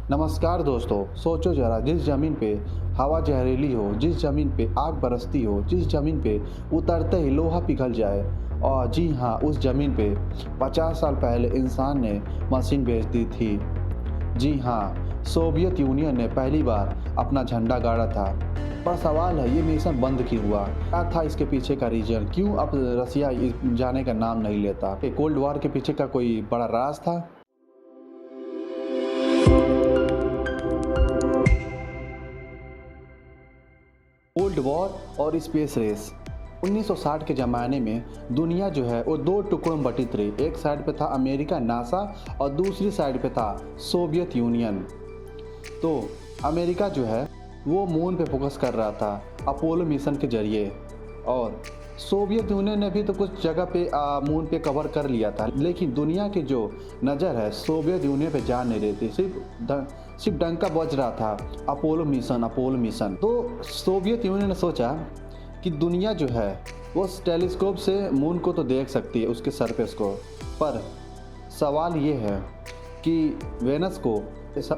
नमस्कार दोस्तों। सोचो जरा, जिस ज़मीन पे हवा जहरीली हो, जिस ज़मीन पे आग बरसती हो, जिस ज़मीन पे उतरते ही लोहा पिघल जाए, और जी हाँ, उस ज़मीन पे 50 साल पहले इंसान ने मशीन भेज दी थी। जी हाँ, सोवियत यूनियन ने पहली बार अपना झंडा गाड़ा था। पर सवाल है, ये मिशन बंद क्यों हुआ? क्या था इसके पीछे का रीज़न? क्यों अब रसिया जाने का नाम नहीं लेता? कोल्ड वॉर के पीछे का कोई बड़ा राज था? कोल्ड वॉर और स्पेस रेस। 1960 के ज़माने में दुनिया जो है वो दो टुकड़ों में बटी थी। एक साइड पे था अमेरिका नासा और दूसरी साइड पे था सोवियत यूनियन। तो अमेरिका जो है वो मून पे फोकस कर रहा था अपोलो मिशन के जरिए, और सोवियत यूनियन ने भी तो कुछ जगह पे मून पे कवर कर लिया था। लेकिन दुनिया की जो नज़र है सोवियत यूनियन पे जा नहीं रही थी। सिर्फ डंका बज रहा था, अपोलो मिशन अपोलो मिशन। तो सोवियत यूनियन ने सोचा कि दुनिया जो है वो टेलीस्कोप से मून को तो देख सकती है, उसके सरफेस को। पर सवाल ये है कि वेनस को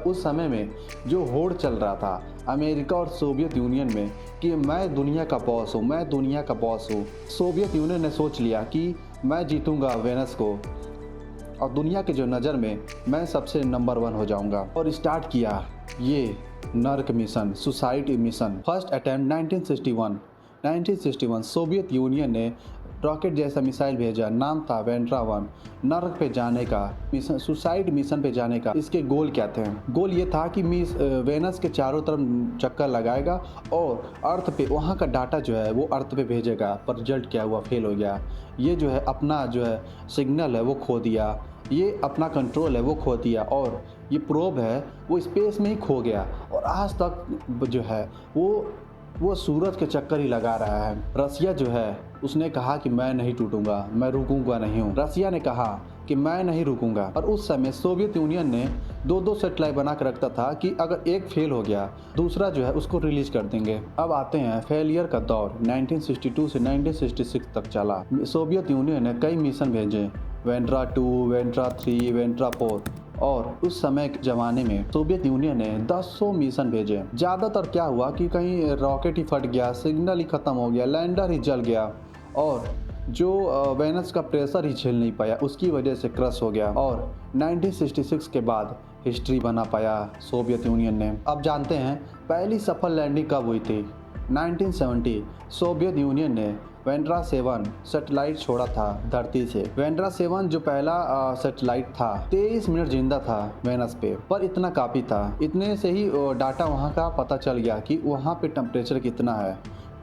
उस समय में जो होड़ चल रहा था अमेरिका और सोवियत यूनियन में कि मैं दुनिया का बॉस हूँ, मैं दुनिया का बॉस हूँ। सोवियत यूनियन ने सोच लिया कि मैं जीतूंगा वेनस को, और दुनिया के जो नज़र में मैं सबसे नंबर 1 हो जाऊंगा। और स्टार्ट किया ये नर्क mission, suicide mission. First attempt 1961 Soviet union ने रॉकेट जैसा मिसाइल भेजा, नाम था वेंड्रा 1। नर्क पे जाने का मिशन, सुसाइड मिशन पे जाने का। इसके गोल क्या थे? गोल ये था कि वेनस के चारों तरफ चक्कर लगाएगा और अर्थ पे वहाँ का डाटा जो है वो अर्थ पे भेजेगा। पर रिजल्ट क्या हुआ? फेल हो गया। ये जो है अपना जो है सिग्नल है वो खो दिया, ये अपना कंट्रोल है वो खो दिया, और ये प्रोब है वो स्पेस में ही खो गया। और आज तक जो है वो सूरज के चक्कर ही लगा रहा है। रसिया जो है उसने कहा कि मैं नहीं टूटूंगा, मैं रुकूंगा नहीं हूँ। रसिया ने कहा कि मैं नहीं रुकूंगा। और उस समय सोवियत यूनियन ने दो सैटेलाइट बना कर रखता था कि अगर एक फेल हो गया दूसरा जो है उसको रिलीज कर देंगे। अब आते हैं फेलियर का दौर। 1962 से 1966 तक चला। सोवियत यूनियन ने कई मिशन भेजे, वेंड्रा 2, वेंड्रा 3, वेंड्रा 4। और उस समय के ज़माने में सोवियत यूनियन ने 10 मिशन भेजे। ज़्यादातर क्या हुआ कि कहीं रॉकेट ही फट गया, सिग्नल ही ख़त्म हो गया, लैंडर ही जल गया, और जो वेनस का प्रेशर ही झेल नहीं पाया, उसकी वजह से क्रश हो गया। और 1966 के बाद हिस्ट्री बना पाया सोवियत यूनियन ने। अब जानते हैं पहली सफल लैंडिंग कब हुई थी? 1970 सोवियत यूनियन ने वेंड्रा 7 सैटेलाइट छोड़ा था धरती से। वेंड्रा 7 जो पहला सैटेलाइट था 23 मिनट जिंदा था वेनस पे, पर इतना काफ़ी था। इतने से ही डाटा वहाँ का पता चल गया कि वहाँ पे टेम्परेचर कितना है।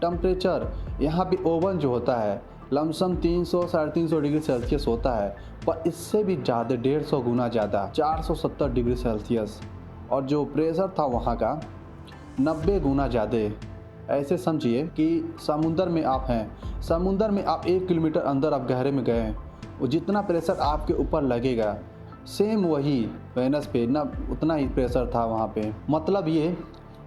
टेम्परेचर यहाँ पे ओवन जो होता है लमसम 300-350 डिग्री सेल्सियस होता है, पर इससे भी ज़्यादा 150 गुना ज़्यादा 470 डिग्री सेल्सियस। और जो प्रेशर था वहाँ का 90 गुना ज़्यादा। ऐसे समझिए कि समुंदर में आप हैं, समुंदर में आप 1 किलोमीटर अंदर आप गहरे में गए हैं, वो जितना प्रेशर आपके ऊपर लगेगा सेम वही वेनस पे ना उतना ही प्रेशर था वहाँ पे। मतलब ये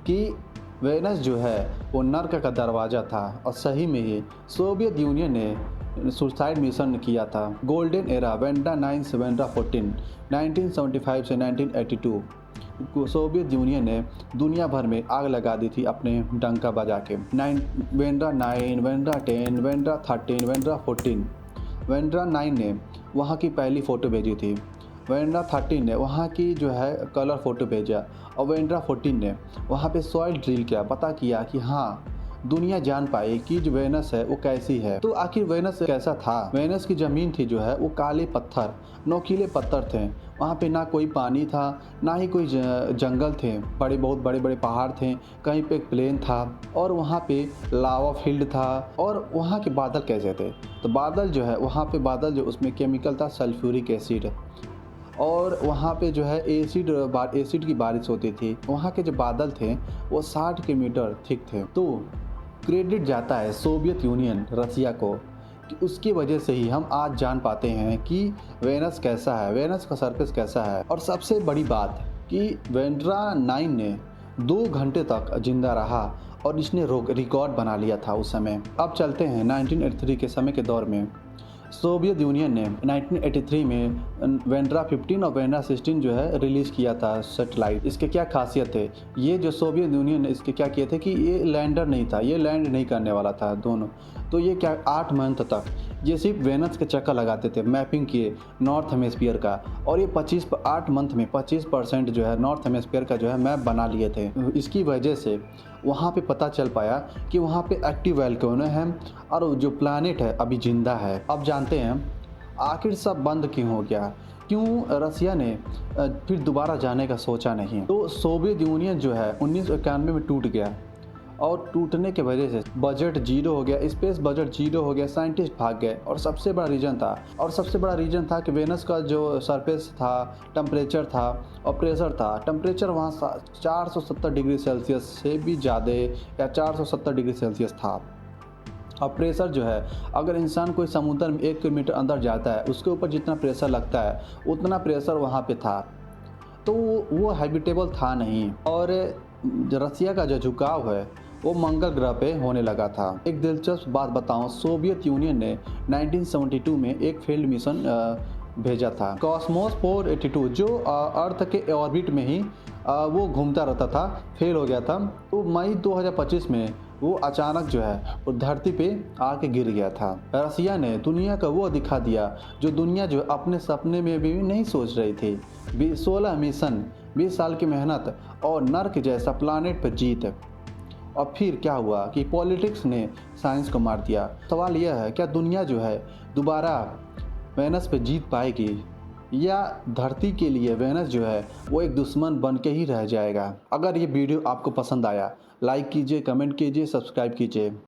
कि वेनस जो है वो नर्क का दरवाज़ा था। और सही में ही सोवियत यूनियन ने सुसाइड मिशन किया था। गोल्डन एरा वेंड्रा 9 से वेंड्रा 14, 1975 से 1982 सोवियत यूनियन ने दुनिया भर में आग लगा दी थी अपने डंका बजा के। वेंड्रा 9, वेंड्रा 10, वेंड्रा 13, वेंड्रा 14। वेंड्रा 9 ने वहाँ की पहली फ़ोटो भेजी थी, वेंड्रा 13 ने वहाँ की जो है कलर फ़ोटो भेजा, और वेंड्रा 14 ने वहाँ पे सॉइल ड्रिल किया, पता किया कि हाँ दुनिया जान पाई कि जो वेनस है वो कैसी है। तो आखिर वेनस कैसा था? वेनस की ज़मीन थी जो है वो काले पत्थर, नोकीले पत्थर थे। वहाँ पे ना कोई पानी था, ना ही कोई जंगल थे, बहुत बड़े बड़े पहाड़ थे, कहीं पे एक प्लेन था, और वहाँ पे लावा फील्ड था। और वहाँ के बादल कैसे थे? तो बादल जो है वहाँ पे बादल जो उसमें केमिकल था सल्फ्यूरिक एसिड, और वहाँ पे जो है एसिड की बारिश होती थी। वहाँ के जो बादल थे वो 60 किलोमीटर थिक थे। तो क्रेडिट जाता है सोवियत यूनियन रसिया को कि उसकी वजह से ही हम आज जान पाते हैं कि वेनस कैसा है, वेनस का सरफेस कैसा है। और सबसे बड़ी बात कि वेंड्रा 9 ने 2 घंटे तक जिंदा रहा और इसने रिकॉर्ड बना लिया था उस समय। अब चलते हैं 1983 के समय के दौर में। सोवियत यूनियन ने 1983 में वेंड्रा 15 और वेंड्रा 16 जो है रिलीज़ किया था सैटेलाइट। इसके क्या खासियत है, ये जो सोवियत यूनियन ने इसके क्या किए थे कि ये लैंडर नहीं था, ये लैंड नहीं करने वाला था दोनों। तो ये क्या 8 मंथ तक ये सिर्फ वेनस के चक्कर लगाते थे, मैपिंग किए नॉर्थ हेमिस्फीयर का, और ये 8 मंथ में 25% जो है नॉर्थ हेमिस्फीयर का जो है मैप बना लिए थे। इसकी वजह से वहाँ पे पता चल पाया कि वहाँ पे एक्टिव वोल्केनो है और जो प्लैनेट है अभी जिंदा है। अब जानते हैं आखिर सब बंद क्यों हो गया, क्यों रसिया ने फिर दोबारा जाने का सोचा नहीं। तो सोवियत यूनियन जो है 1991 में टूट गया, और टूटने की वजह से बजट जीरो हो गया, स्पेस बजट जीरो हो गया, साइंटिस्ट भाग गए। और सबसे बड़ा रीज़न था कि वेनस का जो सरफेस था, टेम्परेचर था और प्रेशर था। टेम्परेचर वहाँ 470 डिग्री सेल्सियस से भी ज़्यादा या 470 डिग्री सेल्सियस था। और प्रेशर जो है, अगर इंसान कोई समुद्र में 1 किलोमीटर अंदर जाता है, उसके ऊपर जितना प्रेशर लगता है उतना प्रेशर वहाँ पे था, तो वो हैबिटेबल था नहीं। और रसिया का जो झुकाव है वो मंगल ग्रह पे होने लगा था। एक दिलचस्प बात बताऊं, सोवियत यूनियन ने 1972 में एक फील्ड मिशन भेजा था, कॉस्मोस 482, जो अर्थ के ऑर्बिट में ही वो घूमता रहता था, फेल हो गया था। तो मई 2025 में वो अचानक जो है वो धरती पे आके गिर गया था। रसिया ने दुनिया का वो दिखा दिया जो दुनिया जो अपने सपने में भी नहीं सोच रही थी। 16 मिशन, 20 साल की मेहनत और नर्क जैसा प्लानेट पर जीत। और फिर क्या हुआ कि पॉलिटिक्स ने साइंस को मार दिया। सवाल यह है, क्या दुनिया जो है दोबारा वेनस पे जीत पाएगी, या धरती के लिए वेनस जो है वो एक दुश्मन बन के ही रह जाएगा। अगर ये वीडियो आपको पसंद आया, लाइक कीजिए, कमेंट कीजिए, सब्सक्राइब कीजिए।